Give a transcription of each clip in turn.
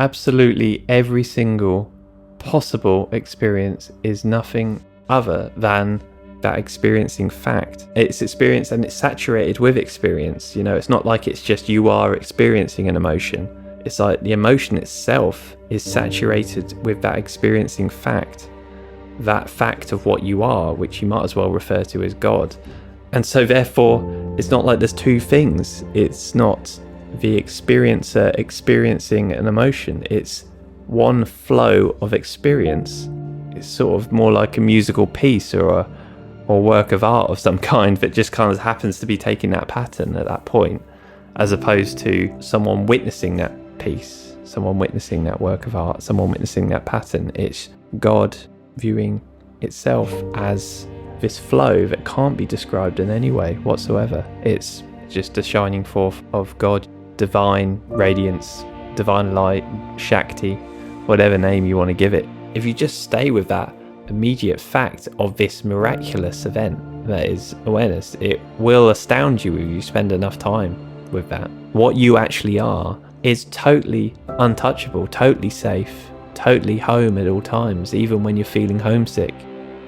absolutely every single possible experience is nothing other than that experiencing fact. It's experience, and it's saturated with experience. It's not like it's just you are experiencing an emotion. It's like the emotion itself is saturated with that experiencing fact, that fact of what you are, which you might as well refer to as God. And so therefore, it's not like there's two things. It's not the experiencer experiencing an emotion. It's one flow of experience. It's sort of more like a musical piece or work of art of some kind that just kind of happens to be taking that pattern at that point, as opposed to someone witnessing that piece, someone witnessing that work of art, someone witnessing that pattern. It's God viewing itself as this flow that can't be described in any way whatsoever. It's just a shining forth of God, divine radiance, divine light, Shakti, whatever name you want to give it. If you just stay with that immediate fact of this miraculous event that is awareness, it will astound you if you spend enough time with that. What you actually are is totally untouchable, totally safe, totally home at all times, even when you're feeling homesick.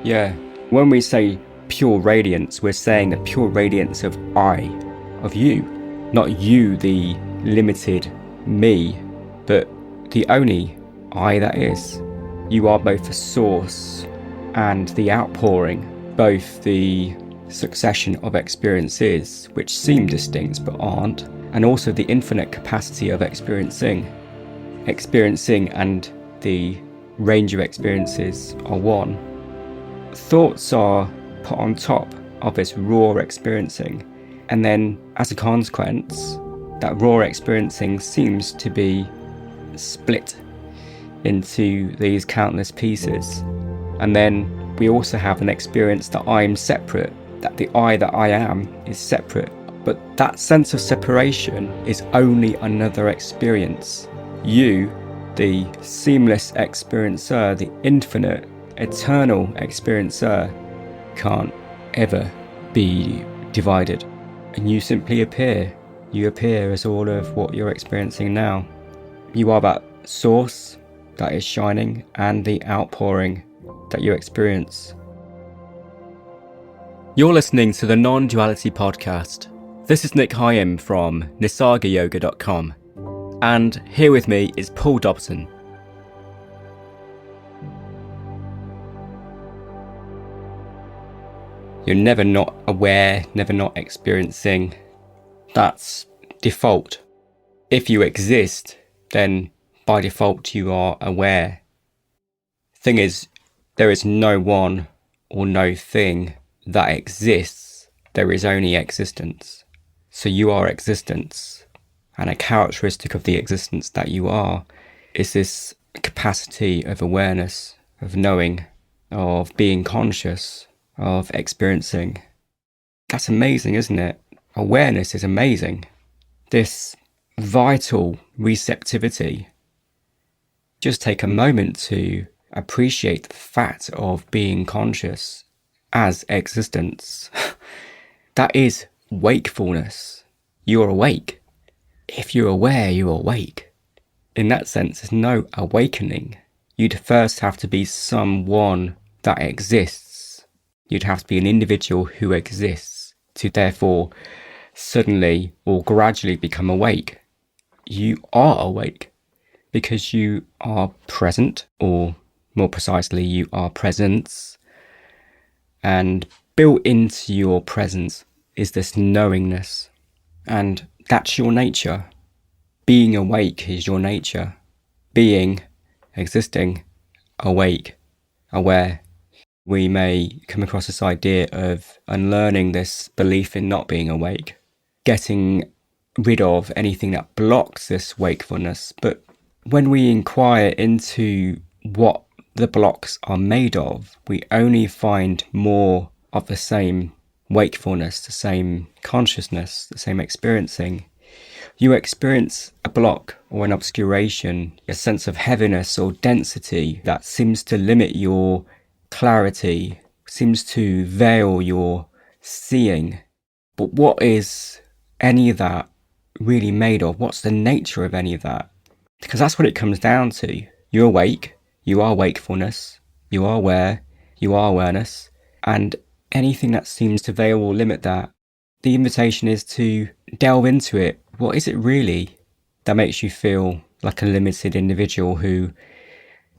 Yeah, when we say pure radiance, we're saying the pure radiance of I, of you. Not you, the limited me, but the only I that is. You are both the source and the outpouring, both the succession of experiences which seem distinct but aren't, and also the infinite capacity of experiencing and the range of experiences are one. Thoughts are put on top of this raw experiencing, and then as a consequence, that raw experiencing seems to be split into these countless pieces. And then we also have an experience that I'm separate, that the I that I am is separate. But that sense of separation is only another experience. You, the seamless experiencer, the infinite, eternal experiencer, can't ever be divided. And you simply appear. You appear as all of what you're experiencing now. You are that source that is shining and the outpouring that you experience. You're listening to the Nonduality podcast. This is Nic Higham from nisargayoga.com, and here with me is Paul Dobson. You're never not aware, never not experiencing. That's default. If you exist, then by default you are aware. Thing is, there is no one or no thing that exists. There is only existence. So you are existence. And a characteristic of the existence that you are is this capacity of awareness, of knowing, of being conscious, of experiencing. That's amazing, isn't it? Awareness is amazing. This vital receptivity. Just take a moment to appreciate the fact of being conscious as existence. That is wakefulness. You're awake. If you're aware, you're awake. In that sense, there's no awakening. You'd first have to be someone that exists. You'd have to be an individual who exists to therefore suddenly or gradually become awake. You are awake because you are present, or more precisely, you are presence. And built into your presence is this knowingness. And that's your nature. Being awake is your nature. Being, existing, awake, aware. We may come across this idea of unlearning this belief in not being awake, getting rid of anything that blocks this wakefulness. But when we inquire into what the blocks are made of, we only find more of the same wakefulness, the same consciousness, the same experiencing. You experience a block or an obscuration, a sense of heaviness or density that seems to limit your clarity, seems to veil your seeing. But what is any of that really made of? What's the nature of any of that? Because that's what it comes down to. You're awake, you are wakefulness, you are aware, you are awareness, and anything that seems to veil or limit that, the invitation is to delve into it. What is it really that makes you feel like a limited individual who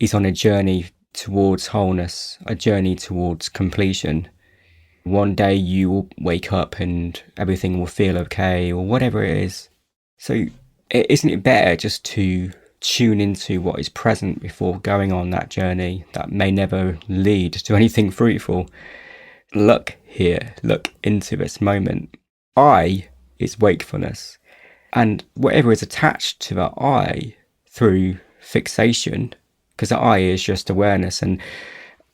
is on a journey towards wholeness, a journey towards completion? One day you will wake up and everything will feel okay, or whatever it is. So isn't it better just to tune into what is present before going on that journey that may never lead to anything fruitful? Look here, look into this moment. I is wakefulness, and whatever is attached to that I through fixation, because the I is just awareness, and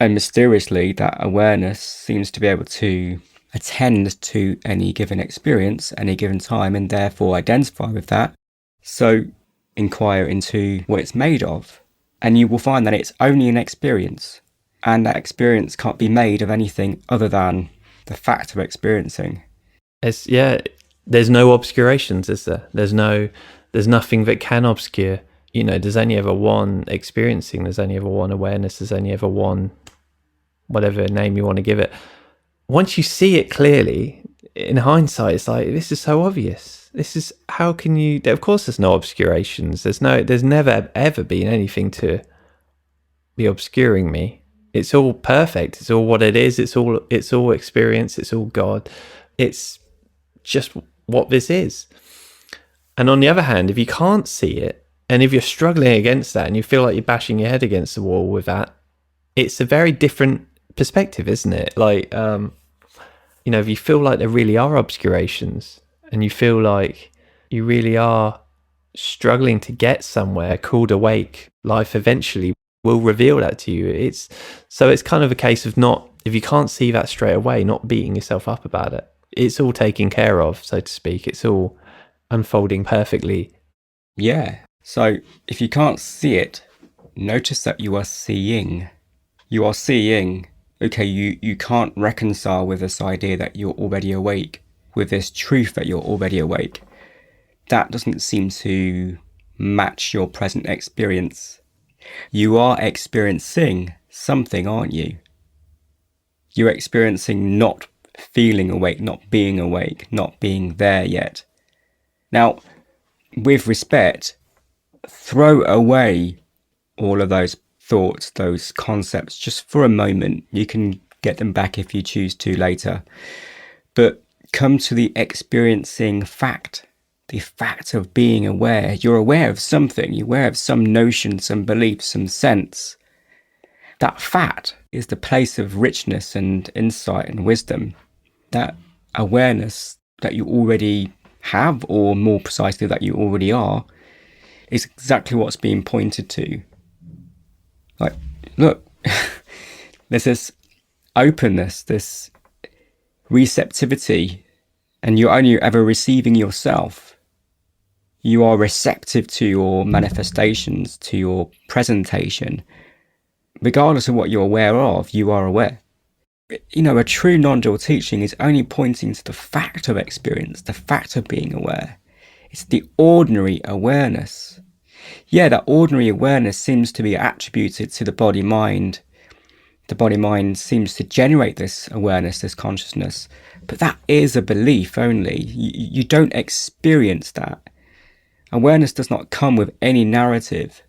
mysteriously that awareness seems to be able to attend to any given experience, any given time, and therefore identify with that. So inquire into what it's made of, and you will find that it's only an experience, and that experience can't be made of anything other than the fact of experiencing. There's no obscurations, is there? There's nothing that can obscure. There's only ever one experiencing, there's only ever one awareness, there's only ever one, whatever name you want to give it. Once you see it clearly, in hindsight, it's like, this is so obvious. How can you, of course there's no obscurations. There's never ever been anything to be obscuring me. It's all perfect. It's all what it is. It's all experience. It's all God. It's just what this is. And on the other hand, if you can't see it, and if you're struggling against that and you feel like you're bashing your head against the wall with that, it's a very different perspective, isn't it? Like, if you feel like there really are obscurations and you feel like you really are struggling to get somewhere called awake, life eventually will reveal that to you. It's kind of a case of not, if you can't see that straight away, not beating yourself up about it. It's all taken care of, so to speak. It's all unfolding perfectly. Yeah. So if you can't see it, notice that you are seeing. You are seeing. Okay, you can't reconcile with this idea that you're already awake, with this truth that you're already awake. That doesn't seem to match your present experience. You are experiencing something, aren't you? You're experiencing not feeling awake, not being there yet. Now, with respect, throw away all of those thoughts, those concepts, just for a moment. You can get them back if you choose to later. But come to the experiencing fact, the fact of being aware. You're aware of something, you're aware of some notion, some belief, some sense. That fact is the place of richness and insight and wisdom. That awareness that you already have, or more precisely that you already are, is exactly what's being pointed to. Like, look, there's this openness, this receptivity, and you're only ever receiving yourself. You are receptive to your manifestations, to your presentation. Regardless of what you're aware of, you are aware. A true non-dual teaching is only pointing to the fact of experience, the fact of being aware. It's the ordinary awareness. Yeah, that ordinary awareness seems to be attributed to the body-mind. The body-mind seems to generate this awareness, this consciousness. But that is a belief only. You don't experience that. Awareness does not come with any narrative.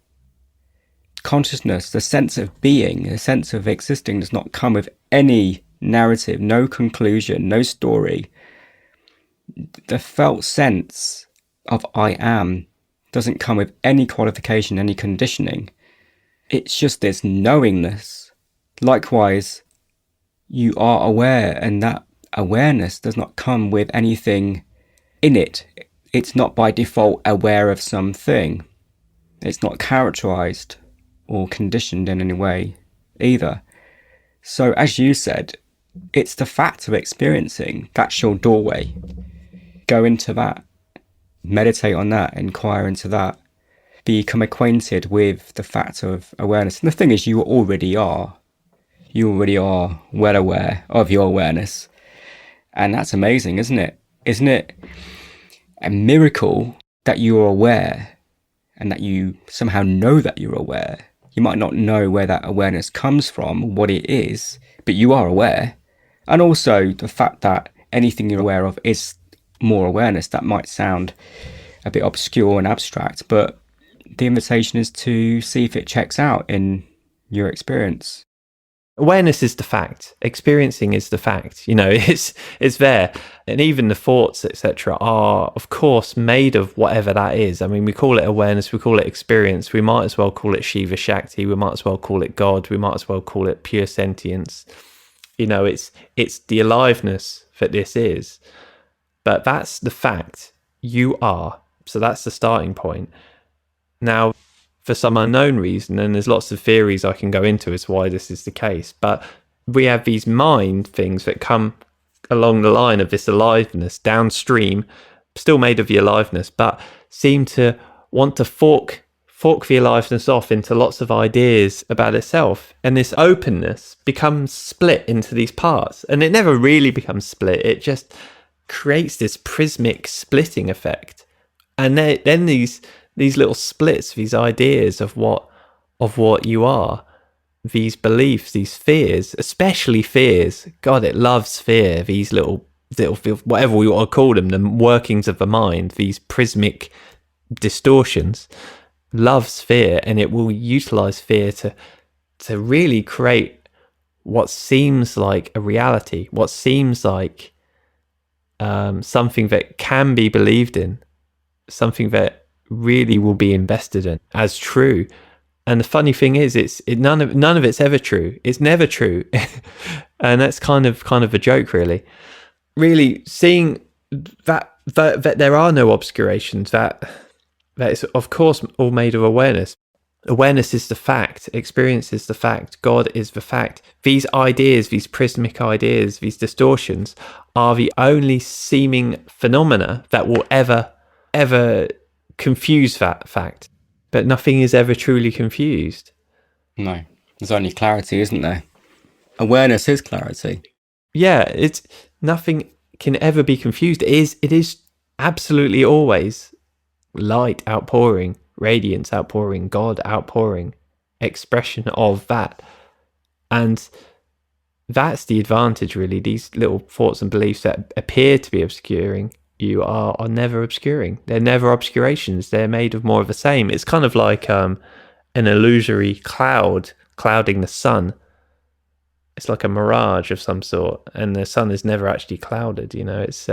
Consciousness, the sense of being, the sense of existing, does not come with any narrative, no conclusion, no story. The felt sense of I am doesn't come with any qualification, any conditioning. It's just this knowingness. Likewise, you are aware, and that awareness does not come with anything in it. It's not by default aware of something. It's not characterized or conditioned in any way either. So as you said, it's the fact of experiencing. That's your doorway. Go into that. Meditate on that. Inquire into that. Become acquainted with the fact of awareness. And the thing is, you already are. You already are well aware of your awareness. And that's amazing, isn't it? Isn't it a miracle that you're aware? and that you somehow know that you're aware. You might not know where that awareness comes from, what it is, but you are aware. And also the fact that anything you're aware of is more awareness. That might sound a bit obscure and abstract, but the invitation is to see if it checks out in your experience. Awareness is the fact. Experiencing is the fact. It's there. And even the thoughts, etc., are, of course, made of whatever that is. I mean, we call it awareness, we call it experience. We might as well call it Shiva Shakti. We might as well call it God. We might as well call it pure sentience. It's the aliveness that this is. But that's the fact. You are. So that's the starting point. Now, for some unknown reason, and there's lots of theories I can go into as to why this is the case, but we have these mind things that come along the line of this aliveness downstream, still made of the aliveness, but seem to want to fork the aliveness off into lots of ideas about itself. And this openness becomes split into these parts. And it never really becomes split. It just creates this prismic splitting effect. And then these little splits, these ideas of what you are, these beliefs, these fears, especially fears. God, it loves fear. These little whatever we want to call them, the workings of the mind, these prismic distortions, loves fear, and it will utilize fear to really create what seems like a reality, what seems like something that can be believed in, something that really will be invested in as true. And the funny thing is, none of it's ever true. It's never true, and that's kind of a joke, really. Really seeing that there are no obscurations. That is, of course, all made of awareness. Awareness is the fact. Experience is the fact. God is the fact. These ideas, these prismic ideas, these distortions, are the only seeming phenomena that will ever confuse that fact. But nothing is ever truly confused. No, there's only clarity, isn't there? Awareness is clarity. Yeah, it's nothing can ever be confused. It is absolutely always light outpouring, radiance outpouring, God outpouring, expression of that. And that's the advantage, really. These little thoughts and beliefs that appear to be obscuring you are never obscuring. They're never obscurations. They're made of more of the same. It's kind of like an illusory cloud clouding the sun. It's like a mirage of some sort, and the sun is never actually clouded. It's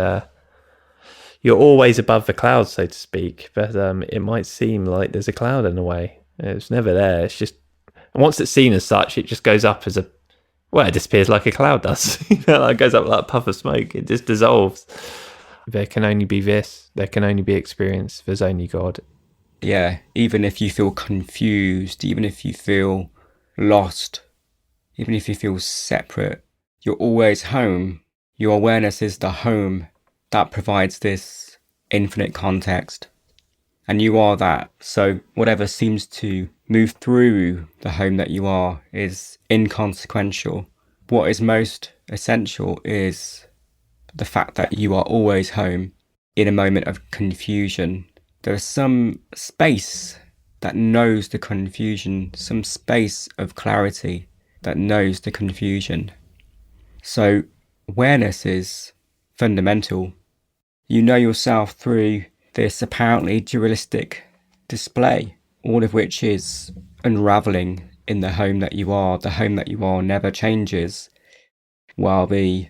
you're always above the clouds, so to speak, but it might seem like there's a cloud in a way. It's never there. It's just, once it's seen as such, it just goes up as it disappears like a cloud does. It goes up like a puff of smoke. It just dissolves. There can only be this. There can only be experience. There's only God. Yeah, even if you feel confused, even if you feel lost, even if you feel separate, you're always home. Your awareness is the home that provides this infinite context. And you are that. So whatever seems to move through the home that you are is inconsequential. What is most essential is the fact that you are always home in a moment of confusion. There is some space that knows the confusion, some space of clarity that knows the confusion. So awareness is fundamental. You know yourself through this apparently dualistic display, all of which is unraveling in the home that you are. The home that you are never changes, while the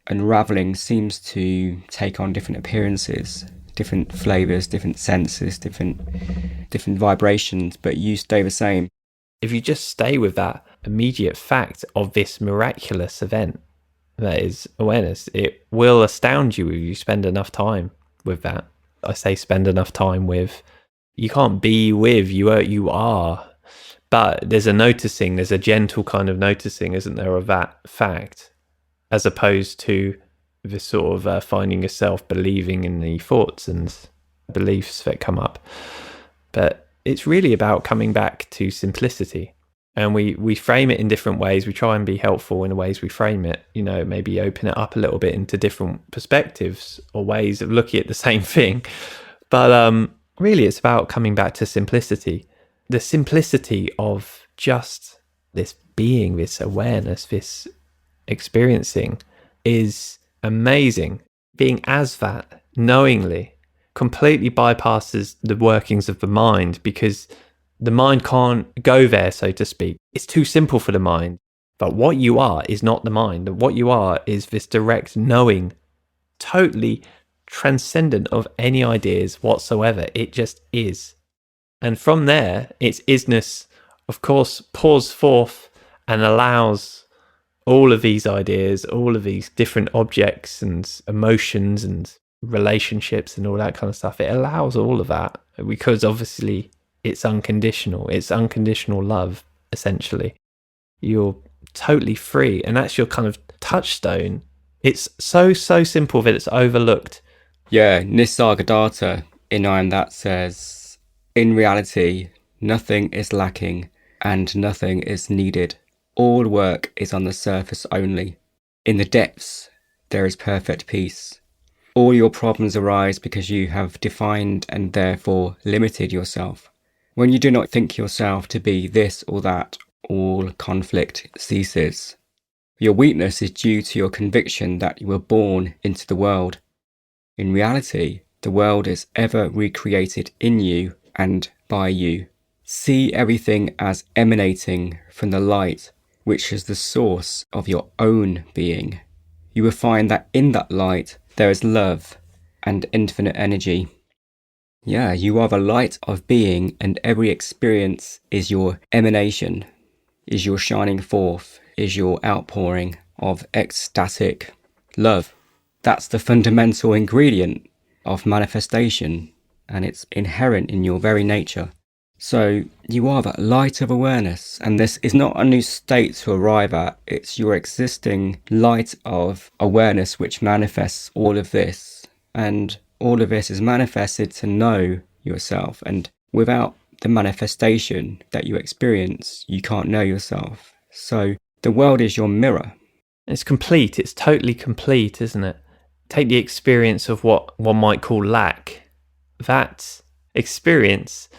unraveling seems to take on different appearances, different flavors, different senses, different vibrations, but you stay the same. If you just stay with that immediate fact of this miraculous event that is awareness, it will astound you if you spend enough time with that. I say spend enough time with. You can't be with, you are. But there's a gentle kind of noticing, isn't there, of that fact, as opposed to the sort of finding yourself believing in the thoughts and beliefs that come up. But it's really about coming back to simplicity. And we frame it in different ways. We try and be helpful in the ways we frame it, maybe open it up a little bit into different perspectives or ways of looking at the same thing. But really it's about coming back to simplicity. The simplicity of just this being, this awareness, this experiencing is amazing. Being as that, knowingly, completely bypasses the workings of the mind, because the mind can't go there, so to speak. It's too simple for the mind. But what you are is not the mind. What you are is this direct knowing, totally transcendent of any ideas whatsoever. It just is. And from there, its isness, of course, pours forth and allows all of these ideas, all of these different objects and emotions and relationships and all that kind of stuff. It allows all of that because obviously it's unconditional. It's unconditional love, essentially. You're totally free, and that's your kind of touchstone. It's so simple that it's overlooked. Yeah, Nisargadatta in I Am That says, in reality, nothing is lacking and nothing is needed. All work is on the surface only. In the depths, there is perfect peace. All your problems arise because you have defined and therefore limited yourself. When you do not think yourself to be this or that, all conflict ceases. Your weakness is due to your conviction that you were born into the world. In reality, the world is ever recreated in you and by you. See everything as emanating from the light, which is the source of your own being. You will find that in that light there is love and infinite energy. Yeah, you are the light of being, and every experience is your emanation, is your shining forth, is your outpouring of ecstatic love. That's the fundamental ingredient of manifestation, and it's inherent in your very nature. So you are that light of awareness, and this is not a new state to arrive at, it's your existing light of awareness which manifests all of this. And all of this is manifested to know yourself, and without the manifestation that you experience, you can't know yourself. So the world is your mirror. It's complete. It's totally complete, isn't it? Take the experience of what one might call lack. That experience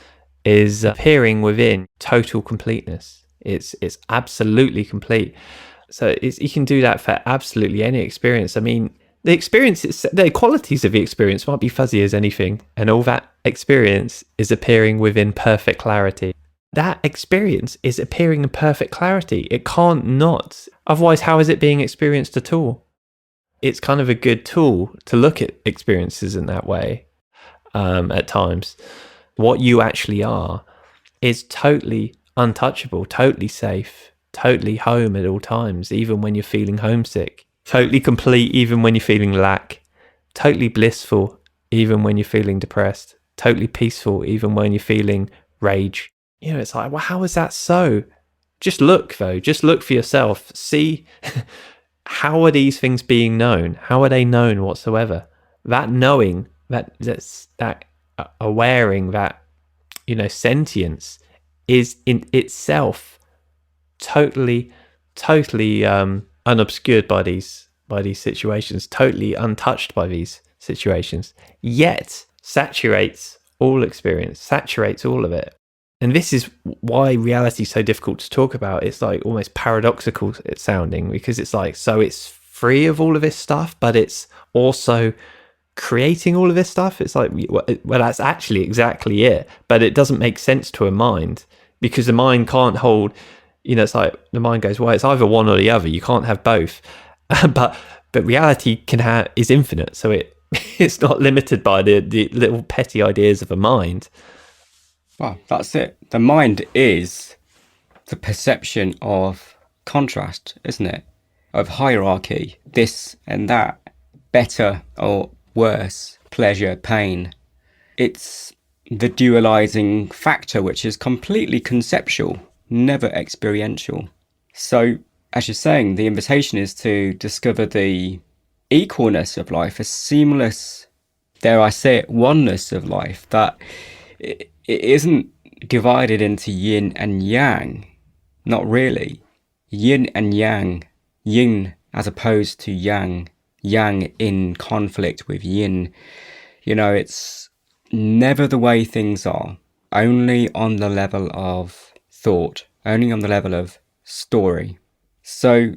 is appearing within total completeness. It's absolutely complete. So you can do that for absolutely any experience. I mean, the experience, the qualities of the experience might be fuzzy as anything, and all that experience is appearing within perfect clarity. That experience is appearing in perfect clarity. It can't not. Otherwise, how is it being experienced at all? It's kind of a good tool to look at experiences in that way at times. What you actually are is totally untouchable, totally safe, totally home at all times, even when you're feeling homesick. Totally complete even when you're feeling lack. Totally blissful even when you're feeling depressed. Totally peaceful even when you're feeling rage. You know, it's like, well, how is that so? Just look, though. Just look for yourself. See, how are these things being known? How are they known whatsoever? That knowing, that awareing, that, you know, sentience is in itself totally unobscured by these situations, totally untouched by these situations, yet saturates all experience, saturates all of it. And this is why reality is so difficult to talk about. It's like almost paradoxical sounding, because it's like, so it's free of all of this stuff, but it's also creating all of this stuff. It's like, well, that's actually exactly it, but it doesn't make sense to a mind, because the mind can't hold, you know, it's like the mind goes, well, it's either one or the other. You can't have both. but reality is infinite, so it's not limited by the little petty ideas of a mind. Well, that's it. The mind is the perception of contrast, isn't it? Of hierarchy, this and that, better or worse, pleasure, pain. It's the dualizing factor, which is completely conceptual, never experiential. So, as you're saying, the invitation is to discover the equalness of life, a seamless, dare I say it, oneness of life, that it isn't divided into yin and yang. Not really. Yin and yang. Yin as opposed to yang. Yang in conflict with yin. You know, it's never the way things are, only on the level of thought, only on the level of story. So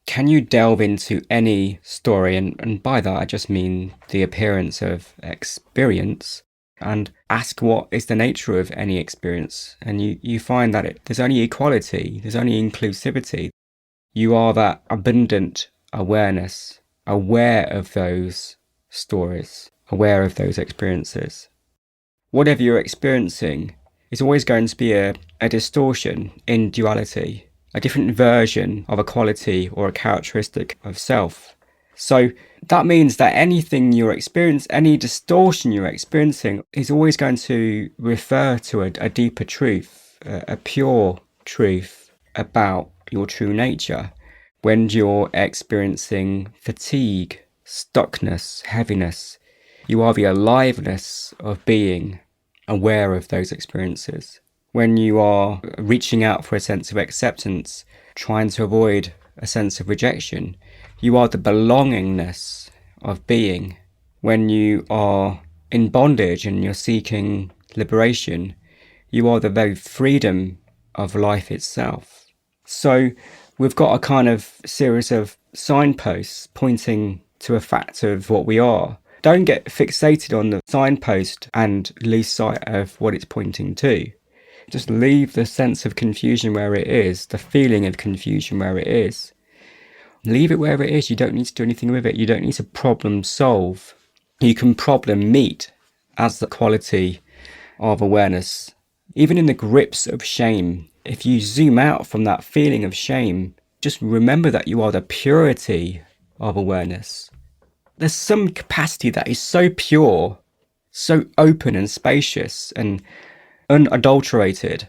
can you delve into any story, and by that I just mean the appearance of experience, and ask what is the nature of any experience, and you find that there's only equality, there's only inclusivity. You are that abundant awareness, aware of those stories, aware of those experiences. Whatever you're experiencing is always going to be a distortion in duality, a different version of a quality or a characteristic of self. So that means that anything you're experiencing, any distortion you're experiencing, is always going to refer to a deeper truth, a pure truth about your true nature. When you're experiencing fatigue, stuckness, heaviness, you are the aliveness of being aware of those experiences. When you are reaching out for a sense of acceptance, trying to avoid a sense of rejection, you are the belongingness of being. When you are in bondage and you're seeking liberation, you are the very freedom of life itself. So we've got a kind of series of signposts pointing to a fact of what we are. Don't get fixated on the signpost and lose sight of what it's pointing to. Just leave the sense of confusion where it is, the feeling of confusion where it is. Leave it wherever it is. You don't need to do anything with it. You don't need to problem solve. You can problem meet as the quality of awareness. Even in the grips of shame, if you zoom out from that feeling of shame, just remember that you are the purity of awareness. There's some capacity that is so pure, so open and spacious and unadulterated,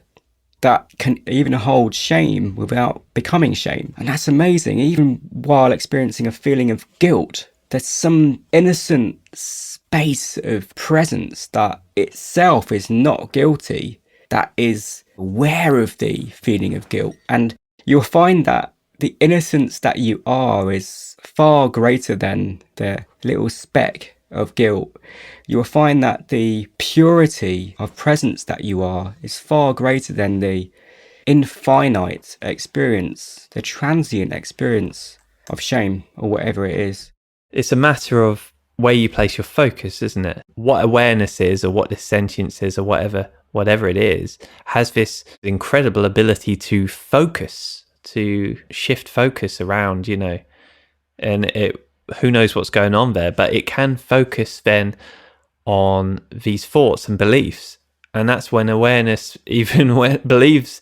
that can even hold shame without becoming shame. And that's amazing. Even while experiencing a feeling of guilt, there's some innocent space of presence that itself is not guilty, that is aware of the feeling of guilt. And you'll find that the innocence that you are is far greater than the little speck of guilt. You will find that the purity of presence that you are is far greater than the infinite experience, the transient experience of shame or whatever it is. It's a matter of where you place your focus, isn't it? What awareness is, or what this sentience is, or whatever it is, has this incredible ability to focus, to shift focus around, and who knows what's going on there, but it can focus then on these thoughts and beliefs. And that's when awareness, even when it believes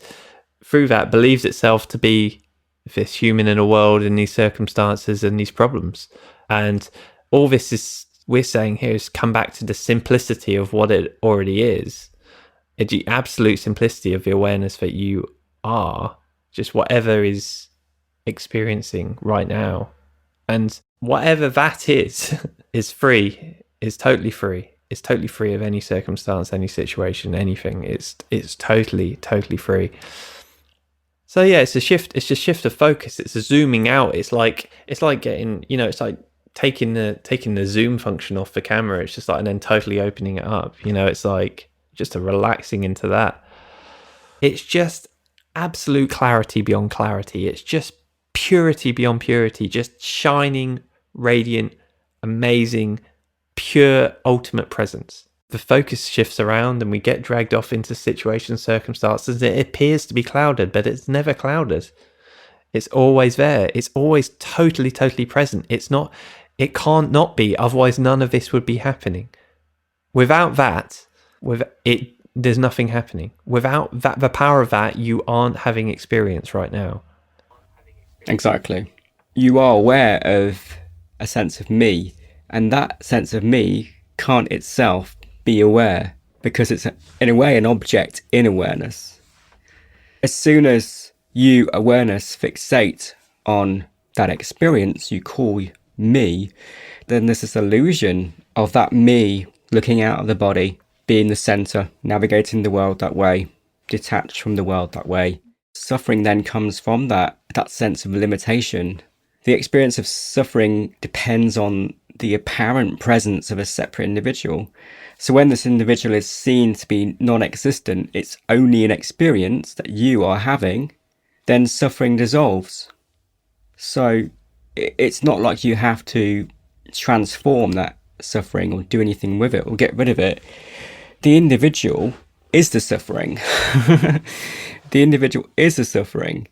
itself to be this human in a world, in these circumstances and these problems. And all this is, we're saying here, is come back to the simplicity of what it already is. The absolute simplicity of the awareness that you are, just whatever is experiencing right now. And whatever that is free, is totally free. It's totally free of any circumstance, any situation, anything. It's totally free. So yeah, it's a shift of focus. It's a zooming out. It's like getting, it's like taking the zoom function off the camera. It's just like, and then totally opening it up. It's like just a relaxing into that. It's just absolute clarity beyond clarity. It's just purity beyond purity, just shining, radiant, amazing, pure, ultimate presence. The focus shifts around and we get dragged off into situations, circumstances. It appears to be clouded, but it's never clouded. It's always there. It's always totally present. It can't not be, otherwise none of this would be happening. Without that, there's nothing happening. Without that, the power of that, you aren't having experience right now. Exactly. You are aware of a sense of me, and that sense of me can't itself be aware, because it's in a way an object in awareness. As soon as you, awareness, fixate on that experience you call me, then there's this illusion of that me looking out of the body, being the center, navigating the world that way, detached from the world that way. Suffering then comes from that sense of limitation. The experience of suffering depends on the apparent presence of a separate individual. So when this individual is seen to be non-existent, it's only an experience that you are having, then suffering dissolves. So it's not like you have to transform that suffering or do anything with it or get rid of it. The individual is the suffering. The individual is the suffering.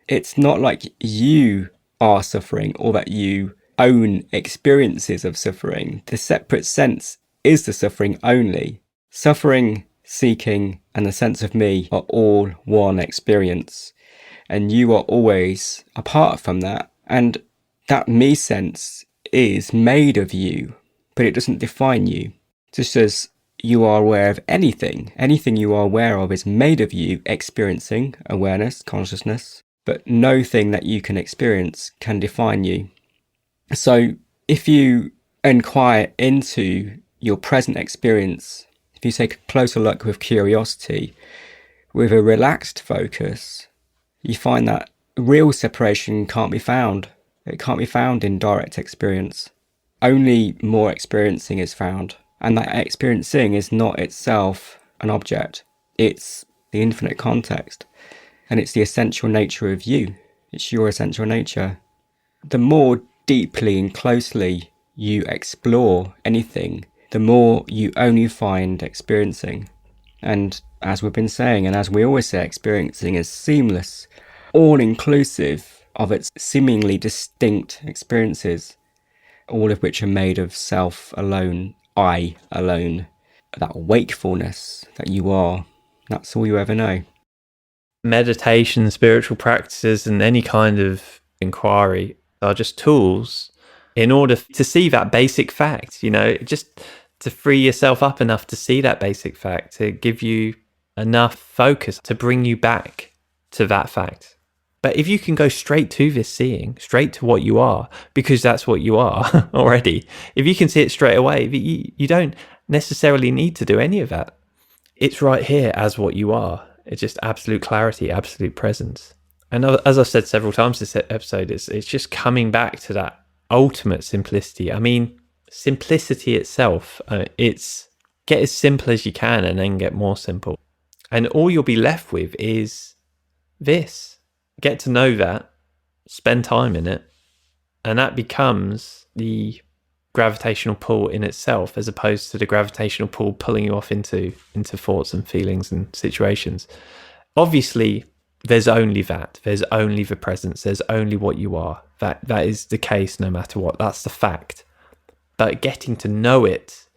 It's not like you are suffering or that you own experiences of suffering. The separate sense is the suffering only. Suffering, seeking, and the sense of me are all one experience. And you are always apart from that. And that me sense is made of you, but it doesn't define you. Just as you are aware of anything you are aware of is made of you experiencing awareness, consciousness, but no thing that you can experience can define you. So if you inquire into your present experience, if you take a closer look with curiosity, with a relaxed focus, you find that real separation can't be found. It can't be found in direct experience. Only more experiencing is found. And that experiencing is not itself an object. It's the infinite context. And it's the essential nature of you. It's your essential nature. The more deeply and closely you explore anything, the more you only find experiencing. And as we've been saying, and as we always say, experiencing is seamless, all-inclusive of its seemingly distinct experiences, all of which are made of self alone, I alone, that wakefulness that you are. That's all you ever know. Meditation, spiritual practices, and any kind of inquiry are just tools in order to see that basic fact, just to free yourself up enough to see that basic fact, to give you enough focus to bring you back to that fact. But if you can go straight to this seeing, straight to what you are, because that's what you are already, if you can see it straight away, you don't necessarily need to do any of that. It's right here as what you are. It's just absolute clarity, absolute presence. And as I've said several times this episode, it's just coming back to that ultimate simplicity. I mean, simplicity itself, it's get as simple as you can and then get more simple. And all you'll be left with is this. Get to know that, spend time in it, and that becomes the gravitational pull in itself, as opposed to the gravitational pull pulling you off into thoughts and feelings and situations. Obviously, there's only that. There's only the presence. There's only what you are. That is the case no matter what. That's the fact. But getting to know it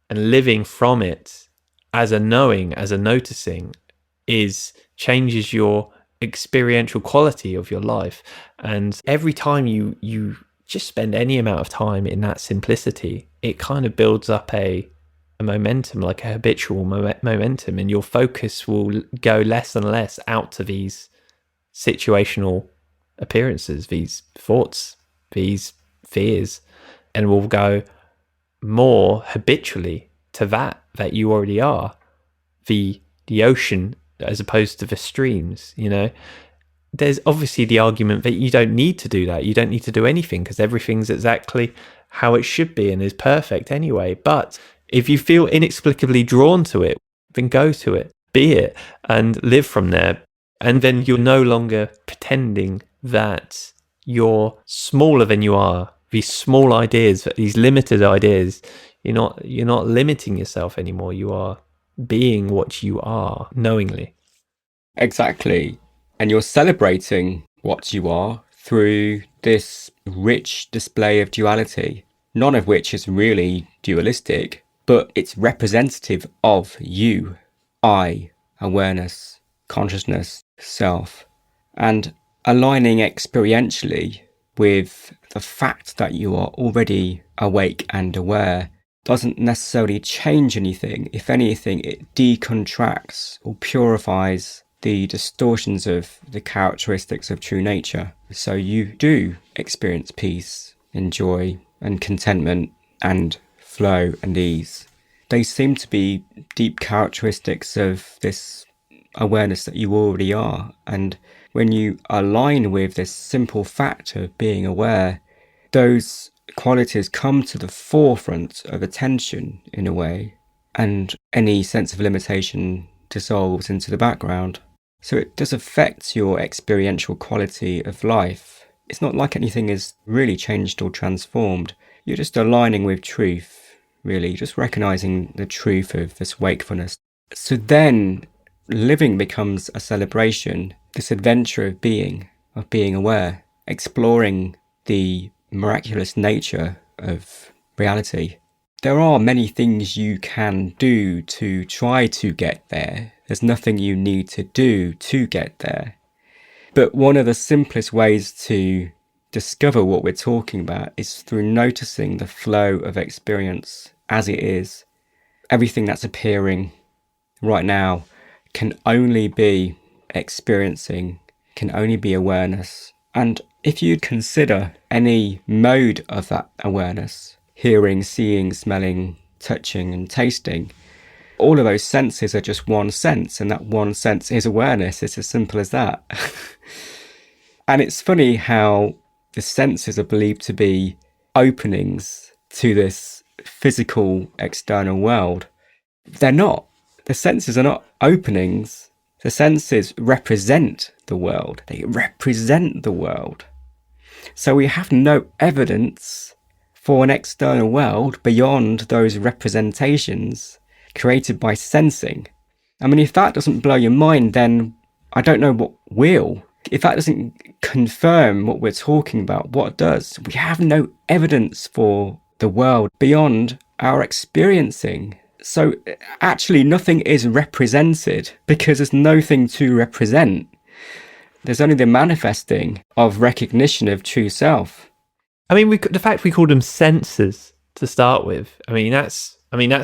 and living from it as a knowing, as a noticing, changes your experiential quality of your life. And every time you just spend any amount of time in that simplicity, it kind of builds up a momentum, like a habitual momentum, and your focus will go less and less out to these situational appearances, these thoughts, these fears, and will go more habitually to that you already are, the ocean, as opposed to the streams. There's obviously the argument that you don't need to do that. You don't need to do anything because everything's exactly how it should be and is perfect anyway. But if you feel inexplicably drawn to it, then go to it, be it, and live from there. And then you're no longer pretending that you're smaller than you are. These small ideas, these limited ideas, you're not limiting yourself anymore. You are being what you are knowingly. Exactly. And you're celebrating what you are through this rich display of duality, none of which is really dualistic, but it's representative of you, I, awareness, consciousness, self, and aligning experientially with the fact that you are already awake and aware doesn't necessarily change anything. If anything, it decontracts or purifies the distortions of the characteristics of true nature. So you do experience peace and joy and contentment and flow and ease. They seem to be deep characteristics of this awareness that you already are. And when you align with this simple fact of being aware, those qualities come to the forefront of attention in a way, and any sense of limitation dissolves into the background. So it does affect your experiential quality of life. It's not like anything is really changed or transformed. You're just aligning with truth, really, just recognizing the truth of this wakefulness. So then living becomes a celebration, this adventure of being aware, exploring the miraculous nature of reality. There are many things you can do to try to get there. There's nothing you need to do to get there. But one of the simplest ways to discover what we're talking about is through noticing the flow of experience as it is. Everything that's appearing right now can only be experiencing, can only be awareness. And if you consider any mode of that awareness, hearing, seeing, smelling, touching and tasting, all of those senses are just one sense, and that one sense is awareness. It's as simple as that. And it's funny how the senses are believed to be openings to this physical external world. They're not. The senses are not openings. The senses represent the world. They represent the world. So we have no evidence for an external world beyond those representations created by sensing. I mean, if that doesn't blow your mind, then I don't know what will. If that doesn't confirm what we're talking about, what does? We have no evidence for the world beyond our experiencing. So actually nothing is represented because there's nothing to represent. There's only the manifesting of recognition of true self. I mean, the fact we call them senses to start with, I mean, that's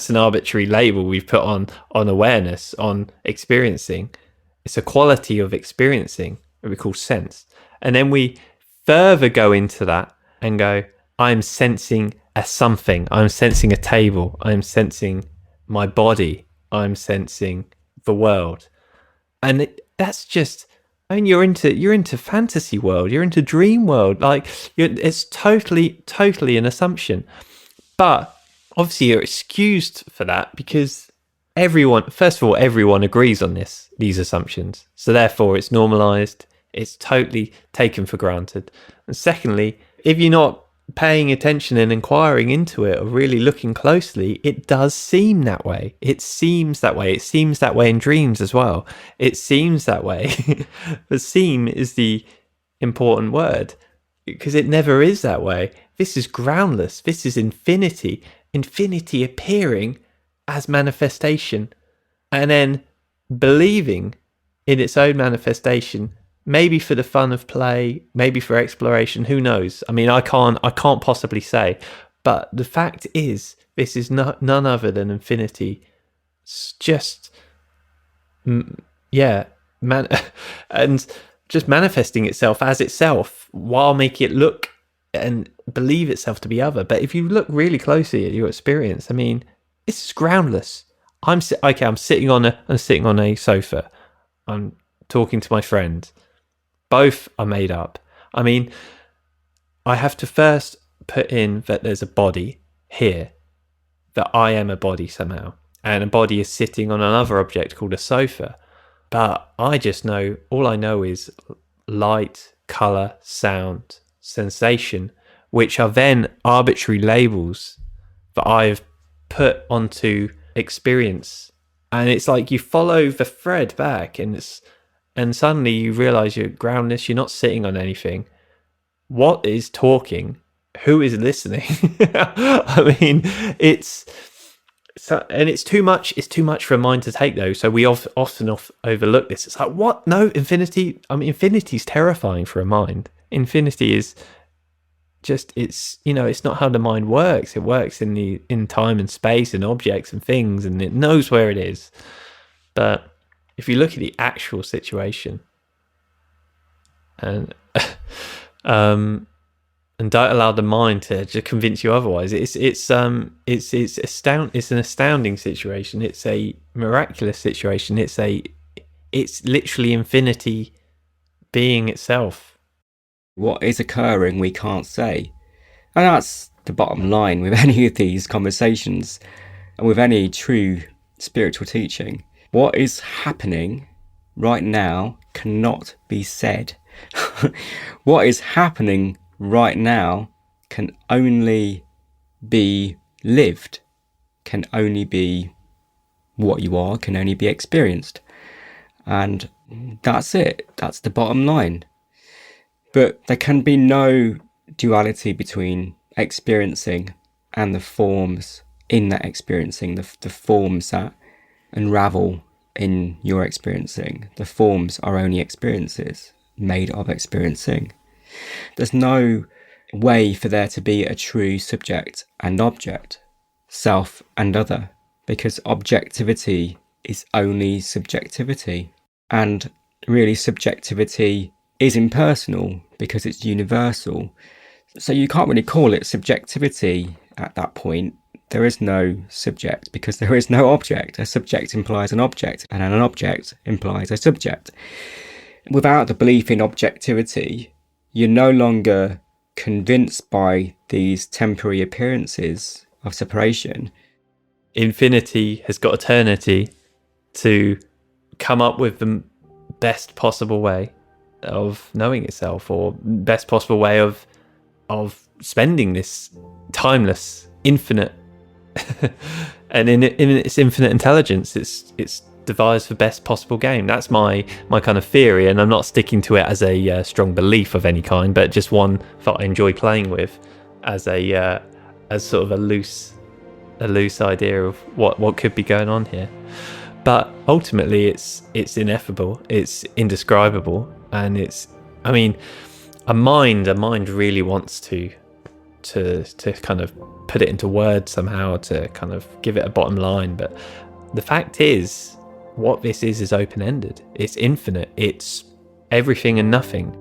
an arbitrary label we've put on awareness, on experiencing. It's a quality of experiencing that we call sense. And then we further go into that and go, I'm sensing a something. I'm sensing a table. I'm sensing my body. I'm sensing the world. And that's just, I mean, you're into fantasy world. You're into dream world. Like, it's totally an assumption. But obviously you're excused for that because everyone agrees on these assumptions. So therefore it's normalized. It's totally taken for granted. And secondly, if you're not paying attention and inquiring into it or really looking closely, it does seem that way. It seems that way. It seems that way in dreams as well. It seems that way. The seem is the important word because it never is that way. This is groundless. This is infinity. Infinity appearing as manifestation and then believing in its own manifestation, maybe for the fun of play, maybe for exploration, who knows? I mean, I can't possibly say, but the fact is this is none other than infinity. It's just and just manifesting itself as itself while making it look and believe itself to be other. But if you look really closely at your experience, I mean, it's groundless. I'm sitting on a sofa. I'm talking to my friend. Both are made up. I mean, I have to first put in that there's a body here, that I am a body somehow, and a body is sitting on another object called a sofa. But all I know is light, color, sound, sensation, which are then arbitrary labels that I've put onto experience. And it's like you follow the thread back and suddenly you realize you're groundless, you're not sitting on anything. What is talking? Who is listening? I mean, it's too much for a mind to take though. So we often overlook this. It's like, what? No, infinity. I mean, infinity's terrifying for a mind. Infinity is just, it's not how the mind works. It works in time and space and objects and things, and it knows where it is. But if you look at the actual situation and don't allow the mind to just convince you otherwise, it's an astounding situation. It's a miraculous situation. It's literally infinity being itself. What is occurring, we can't say. And that's the bottom line with any of these conversations and with any true spiritual teaching. What is happening right now cannot be said. What is happening right now can only be lived, can only be what you are, can only be experienced. And that's it. That's the bottom line. But there can be no duality between experiencing and the forms in that experiencing, the forms that unravel in your experiencing. The forms are only experiences made of experiencing. There's no way for there to be a true subject and object, self and other, because objectivity is only subjectivity. And really subjectivity is impersonal because it's universal. So you can't really call it subjectivity at that point. There is no subject because there is no object. A subject implies an object, and an object implies a subject. Without the belief in objectivity, you're no longer convinced by these temporary appearances of separation. Infinity has got eternity to come up with the best possible way of knowing itself, or best possible way of spending this timeless, infinite, and in its infinite intelligence, it's devised the best possible game. That's my kind of theory, and I'm not sticking to it as a strong belief of any kind, but just one that I enjoy playing with as sort of a loose idea of what could be going on here. But ultimately, it's ineffable, it's indescribable, and a mind really wants to kind of put it into words somehow, to kind of give it a bottom line. But the fact is, what this is open-ended. It's infinite. It's everything and nothing.